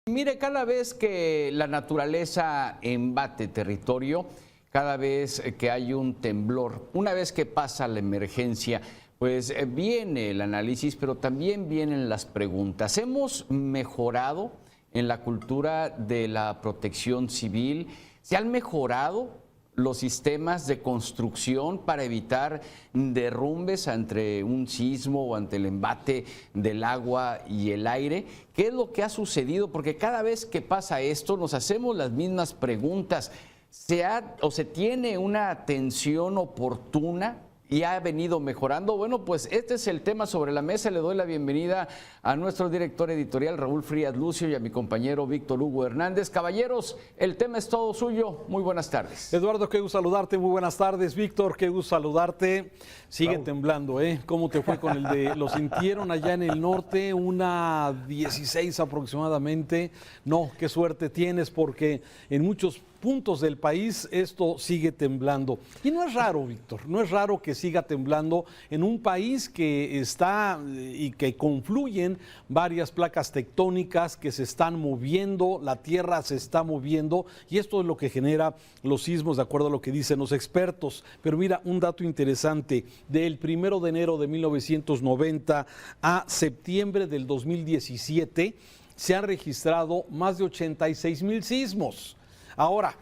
Mire, cada vez que la naturaleza embate territorio, cada vez que hay un temblor, una vez que pasa la emergencia, pues viene el análisis, pero también vienen las preguntas. ¿Hemos mejorado en la cultura de la protección civil? ¿Se han mejorado los sistemas de construcción para evitar derrumbes ante un sismo o ante el embate del agua y el aire? ¿Qué es lo que ha sucedido? Porque cada vez que pasa esto nos hacemos las mismas preguntas. ¿Se tiene una atención oportuna y ha venido mejorando? Bueno, pues este es el tema sobre la mesa. Le doy la bienvenida a nuestro director editorial Raúl Frías Lucio y a mi compañero Víctor Hugo Hernández. Caballeros, el tema es todo suyo. Muy buenas tardes. Eduardo, qué gusto saludarte. Muy buenas tardes. Víctor, qué gusto saludarte. Sigue Raúl temblando, ¿eh? ¿Cómo te fue con el de, lo sintieron allá en el norte, una 16 aproximadamente? No, qué suerte tienes porque en muchos puntos del país esto sigue temblando. Y no es raro, Víctor, no es raro que siga temblando en un país que está y que confluyen varias placas tectónicas que se están moviendo, la tierra se está moviendo y esto es lo que genera los sismos de acuerdo a lo que dicen los expertos. Pero mira, un dato interesante, del 1 de enero de 1990 a septiembre del 2017 se han registrado más de 86,000 sismos. Ahora,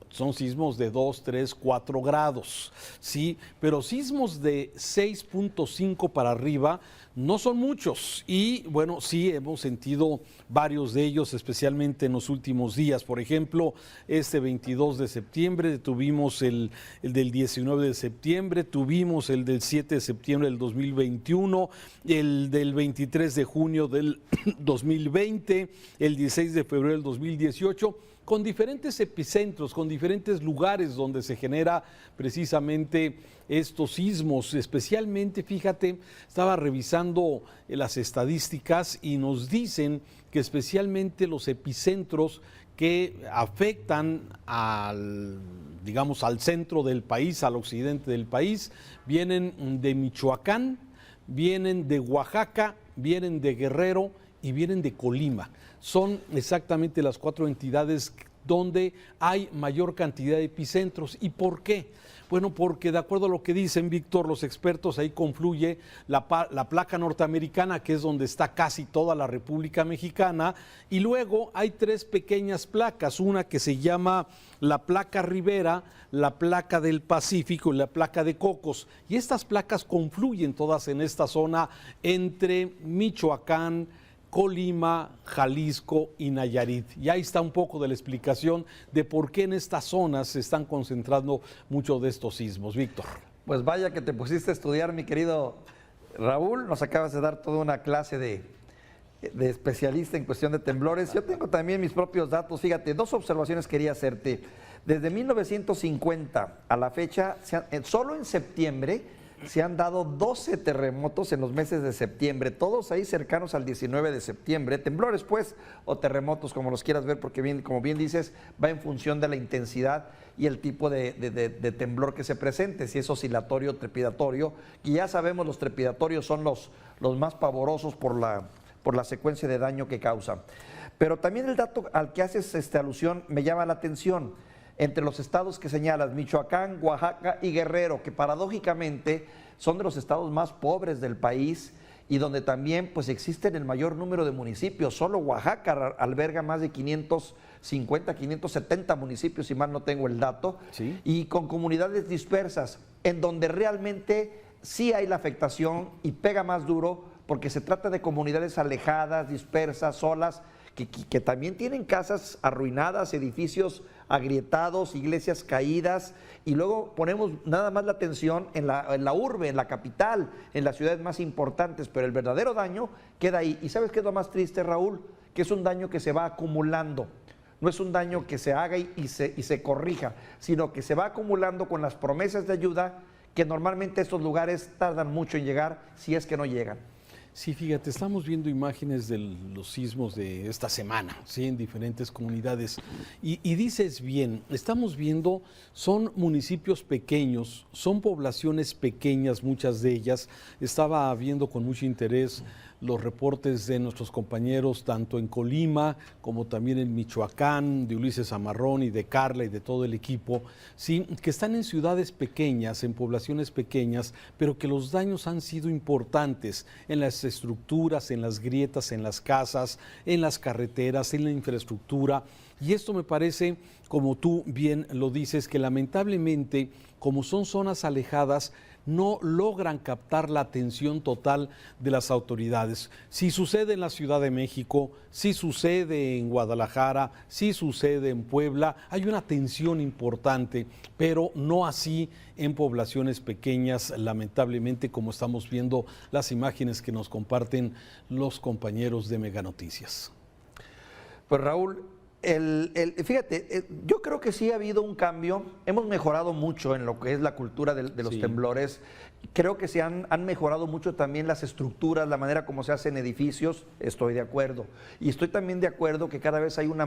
son sismos de 2, 3, 4 grados, ¿sí? Pero sismos de 6.5 para arriba no son muchos y bueno, sí hemos sentido varios de ellos, especialmente en los últimos días. Por ejemplo, este 22 de septiembre tuvimos el del 19 de septiembre, tuvimos el del 7 de septiembre del 2021, el del 23 de junio del 2020, el 16 de febrero del 2018, con diferentes epicentros, con diferentes lugares donde se genera precisamente estos sismos. Especialmente, fíjate, estaba revisando las estadísticas y nos dicen que especialmente los epicentros que afectan digamos, al centro del país, al occidente del país, vienen de Michoacán, vienen de Oaxaca, vienen de Guerrero y vienen de Colima. Son exactamente las 4 entidades donde hay mayor cantidad de epicentros. ¿Y por qué? Bueno, porque de acuerdo a lo que dicen, Víctor, los expertos, ahí confluye la placa norteamericana, que es donde está casi toda la República Mexicana, y luego hay 3 pequeñas placas, una que se llama la placa Rivera, la placa del Pacífico y la placa de Cocos, y estas placas confluyen todas en esta zona entre Michoacán, Colima, Jalisco y Nayarit. Y ahí está un poco de la explicación de por qué en estas zonas se están concentrando muchos de estos sismos. Víctor. Pues vaya que te pusiste a estudiar, mi querido Raúl. Nos acabas de dar toda una clase de especialista en cuestión de temblores. Yo tengo también mis propios datos. Fíjate, 2 observaciones quería hacerte. Desde 1950 a la fecha, solo en septiembre, se han dado 12 terremotos en los meses de septiembre, todos ahí cercanos al 19 de septiembre, temblores pues, o terremotos como los quieras ver, porque bien, como bien dices, va en función de la intensidad y el tipo de temblor que se presente, si es oscilatorio o trepidatorio, y ya sabemos los trepidatorios son los más pavorosos por la secuencia de daño que causan. Pero también el dato al que haces alusión me llama la atención. Entre los estados que señalas, Michoacán, Oaxaca y Guerrero, que paradójicamente son de los estados más pobres del país y donde también pues existen el mayor número de municipios. Solo Oaxaca alberga más de 550, 570 municipios, si mal no tengo el dato, ¿sí? Y con comunidades dispersas, en donde realmente sí hay la afectación y pega más duro, porque se trata de comunidades alejadas, dispersas, solas, que también tienen casas arruinadas, edificios agrietados, iglesias caídas, y luego ponemos nada más la atención en la urbe, en la capital, en las ciudades más importantes, pero el verdadero daño queda ahí. ¿Y sabes qué es lo más triste, Raúl? Que es un daño que se va acumulando. No es un daño que se haga y se corrija, sino que se va acumulando con las promesas de ayuda que normalmente estos lugares tardan mucho en llegar, si es que no llegan. Sí, fíjate, estamos viendo imágenes de los sismos de esta semana, ¿sí? En diferentes comunidades. Y dices bien, estamos viendo, son municipios pequeños, son poblaciones pequeñas, muchas de ellas. Estaba viendo con mucho interés los reportes de nuestros compañeros tanto en Colima como también en Michoacán, de Ulises Amarrón y de Carla y de todo el equipo, ¿sí? Que están en ciudades pequeñas, en poblaciones pequeñas, pero que los daños han sido importantes en las estructuras, en las grietas, en las casas, en las carreteras, en la infraestructura. Y esto me parece, como tú bien lo dices, que lamentablemente, como son zonas alejadas, no logran captar la atención total de las autoridades. Si sucede en la Ciudad de México, si sucede en Guadalajara, si sucede en Puebla, hay una atención importante, pero no así en poblaciones pequeñas, lamentablemente, como estamos viendo las imágenes que nos comparten los compañeros de Mega Noticias. Pues Raúl, fíjate, yo creo que sí ha habido un cambio, hemos mejorado mucho en lo que es la cultura de los temblores, creo que se han mejorado mucho también las estructuras, la manera como se hacen edificios, estoy de acuerdo, y estoy también de acuerdo que cada vez hay una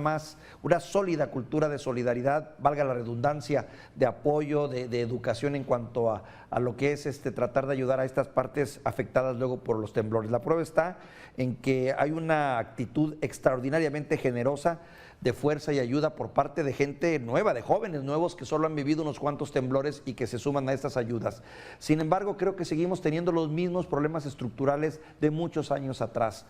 sólida cultura de solidaridad, valga la redundancia, de apoyo, de educación en cuanto a lo que es tratar de ayudar a estas partes afectadas luego por los temblores. La prueba está en que hay una actitud extraordinariamente generosa, de fuerza y ayuda por parte de gente nueva, de jóvenes nuevos que solo han vivido unos cuantos temblores y que se suman a estas ayudas. Sin embargo, creo que seguimos teniendo los mismos problemas estructurales de muchos años atrás.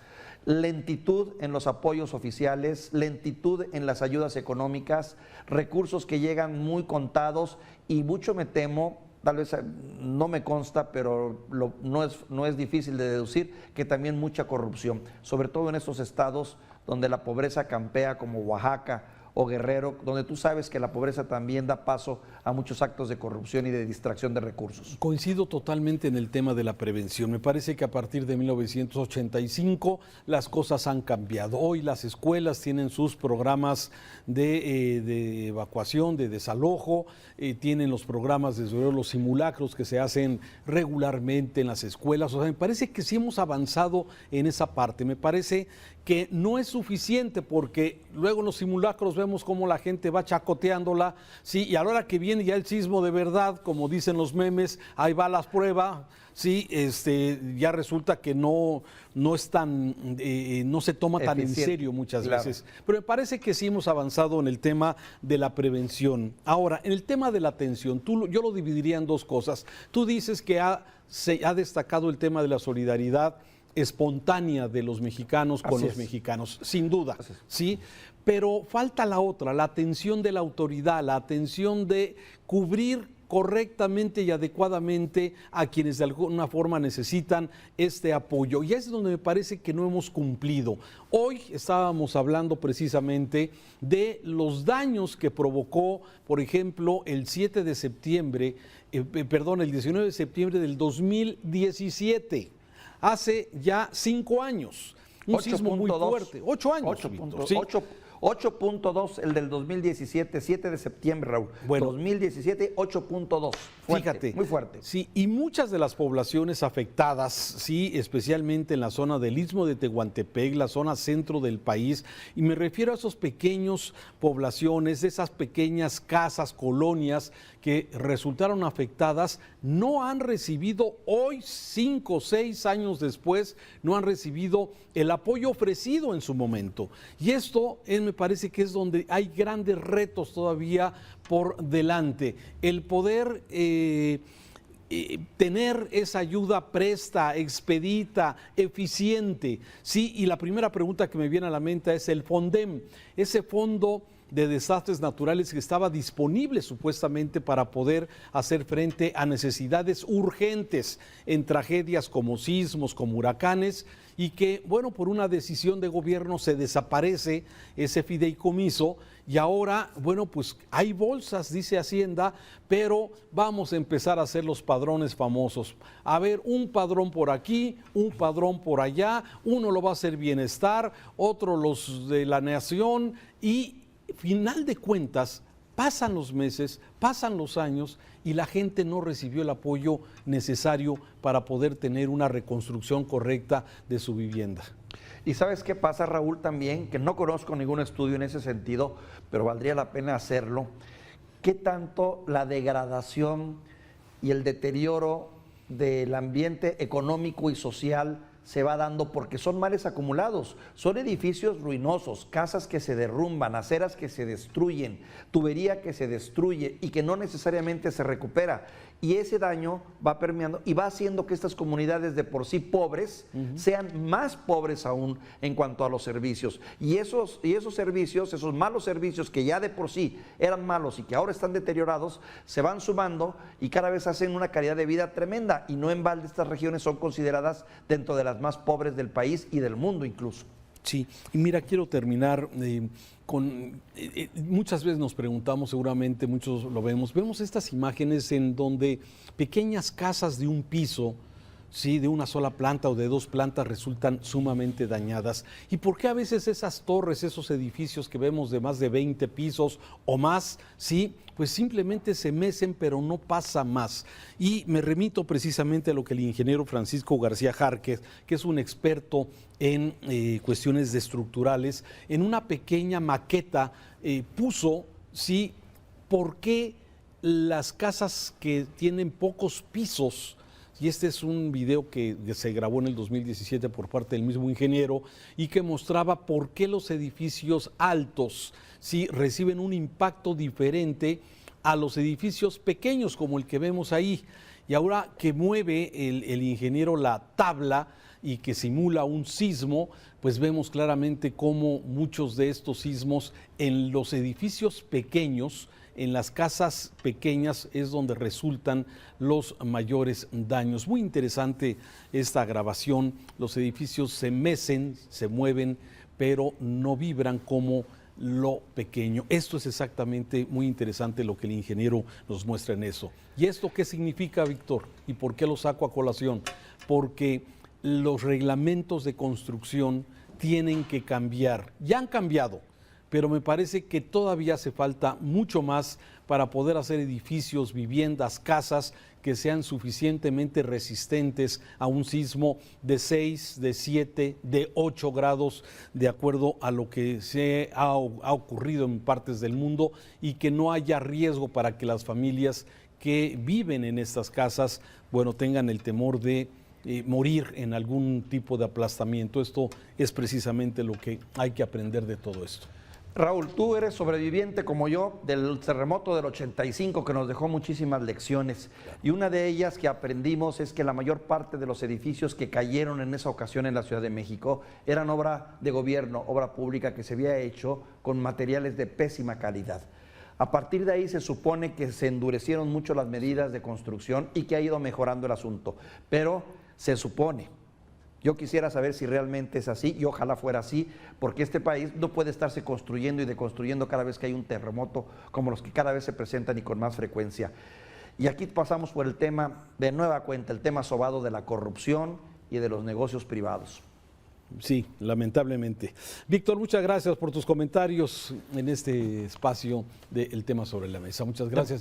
Lentitud en los apoyos oficiales, lentitud en las ayudas económicas, recursos que llegan muy contados y mucho me temo, tal vez no me consta, pero no es difícil de deducir, que también mucha corrupción, sobre todo en estos estados donde la pobreza campea como Oaxaca o Guerrero, donde tú sabes que la pobreza también da paso a muchos actos de corrupción y de distracción de recursos. Coincido totalmente en el tema de la prevención. Me parece que a partir de 1985 las cosas han cambiado. Hoy las escuelas tienen sus programas de evacuación, de desalojo, tienen los programas, desde luego, los simulacros que se hacen regularmente en las escuelas. O sea, me parece que sí hemos avanzado en esa parte. Me parece que no es suficiente porque luego en los simulacros vemos cómo la gente va chacoteándola, sí, y a la hora que viene ya el sismo de verdad, como dicen los memes, ahí va la prueba, sí, ya resulta que no es tan, no se toma tan en serio muchas veces. Pero me parece que sí hemos avanzado en el tema de la prevención. Ahora, en el tema de la atención, yo lo dividiría en dos cosas. Tú dices que se ha destacado el tema de la solidaridad espontánea de los mexicanos con los mexicanos, sin duda, ¿sí? Pero falta la otra, la atención de la autoridad, la atención de cubrir correctamente y adecuadamente a quienes de alguna forma necesitan este apoyo. Y es donde me parece que no hemos cumplido. Hoy estábamos hablando precisamente de los daños que provocó, por ejemplo, el 7 de septiembre, el 19 de septiembre del 2017. Hace ya 5 años, un sismo muy fuerte, 8 años. 8.2 el del 2017, 7 de septiembre, Raúl. Bueno, 2017, 8.2. Fíjate, muy fuerte. Sí, y muchas de las poblaciones afectadas, sí, especialmente en la zona del Istmo de Tehuantepec, la zona centro del país, y me refiero a esos pequeños poblaciones, esas pequeñas casas, colonias que resultaron afectadas, no han recibido hoy, 5 o 6 años después, no han recibido el apoyo ofrecido en su momento. Y esto me parece que es donde hay grandes retos todavía por delante. El poder tener esa ayuda presta, expedita, eficiente. Sí, y la primera pregunta que me viene a la mente es el FONDEM, ese fondo de desastres naturales que estaba disponible supuestamente para poder hacer frente a necesidades urgentes en tragedias como sismos, como huracanes, y que, bueno, por una decisión de gobierno se desaparece ese fideicomiso y ahora, bueno, pues hay bolsas, dice Hacienda, pero vamos a empezar a hacer los padrones famosos. A ver, un padrón por aquí, un padrón por allá, uno lo va a hacer Bienestar, otro los de la Nación y final de cuentas, pasan los meses, pasan los años y la gente no recibió el apoyo necesario para poder tener una reconstrucción correcta de su vivienda. Y ¿sabes qué pasa, Raúl, también? Que no conozco ningún estudio en ese sentido, pero valdría la pena hacerlo. ¿Qué tanto la degradación y el deterioro del ambiente económico y social se va dando porque son males acumulados, son edificios ruinosos, casas que se derrumban, aceras que se destruyen, tubería que se destruye y que no necesariamente se recupera. Y ese daño va permeando y va haciendo que estas comunidades de por sí pobres sean más pobres aún en cuanto a los servicios. Y esos servicios, esos malos servicios que ya de por sí eran malos y que ahora están deteriorados, se van sumando y cada vez hacen una calidad de vida tremenda. Y no en balde estas regiones son consideradas dentro de las más pobres del país y del mundo incluso. Sí, y mira, quiero terminar muchas veces nos preguntamos, seguramente muchos lo vemos estas imágenes en donde pequeñas casas de un piso, sí, de una sola planta o de dos plantas resultan sumamente dañadas. ¿Y por qué a veces esas torres, esos edificios que vemos de más de 20 pisos o más, sí, pues simplemente se mecen, pero no pasa más? Y me remito precisamente a lo que el ingeniero Francisco García Járquez, que es un experto en cuestiones de estructurales, en una pequeña maqueta puso, sí, por qué las casas que tienen pocos pisos. Y este es un video que se grabó en el 2017 por parte del mismo ingeniero y que mostraba por qué los edificios altos sí reciben un impacto diferente a los edificios pequeños como el que vemos ahí. Y ahora que mueve el ingeniero la tabla y que simula un sismo, pues vemos claramente cómo muchos de estos sismos en los edificios pequeños, en las casas pequeñas es donde resultan los mayores daños. Muy interesante esta grabación. Los edificios se mecen, se mueven, pero no vibran como lo pequeño. Esto es exactamente muy interesante lo que el ingeniero nos muestra en eso. ¿Y esto qué significa, Víctor? ¿Y por qué lo saco a colación? Porque los reglamentos de construcción tienen que cambiar. Ya han cambiado, pero me parece que todavía hace falta mucho más para poder hacer edificios, viviendas, casas que sean suficientemente resistentes a un sismo de 6, de 7, de 8 grados, de acuerdo a lo que ha ocurrido en partes del mundo, y que no haya riesgo para que las familias que viven en estas casas, bueno, tengan el temor de morir en algún tipo de aplastamiento. Esto es precisamente lo que hay que aprender de todo esto. Raúl, tú eres sobreviviente como yo del terremoto del 85 que nos dejó muchísimas lecciones, y una de ellas que aprendimos es que la mayor parte de los edificios que cayeron en esa ocasión en la Ciudad de México eran obra de gobierno, obra pública que se había hecho con materiales de pésima calidad. A partir de ahí se supone que se endurecieron mucho las medidas de construcción y que ha ido mejorando el asunto, pero se supone. Yo quisiera saber si realmente es así y ojalá fuera así, porque este país no puede estarse construyendo y deconstruyendo cada vez que hay un terremoto como los que cada vez se presentan y con más frecuencia. Y aquí pasamos por el tema, de nueva cuenta, el tema sobado de la corrupción y de los negocios privados. Sí, lamentablemente. Víctor, muchas gracias por tus comentarios en este espacio del tema sobre la mesa. Muchas gracias.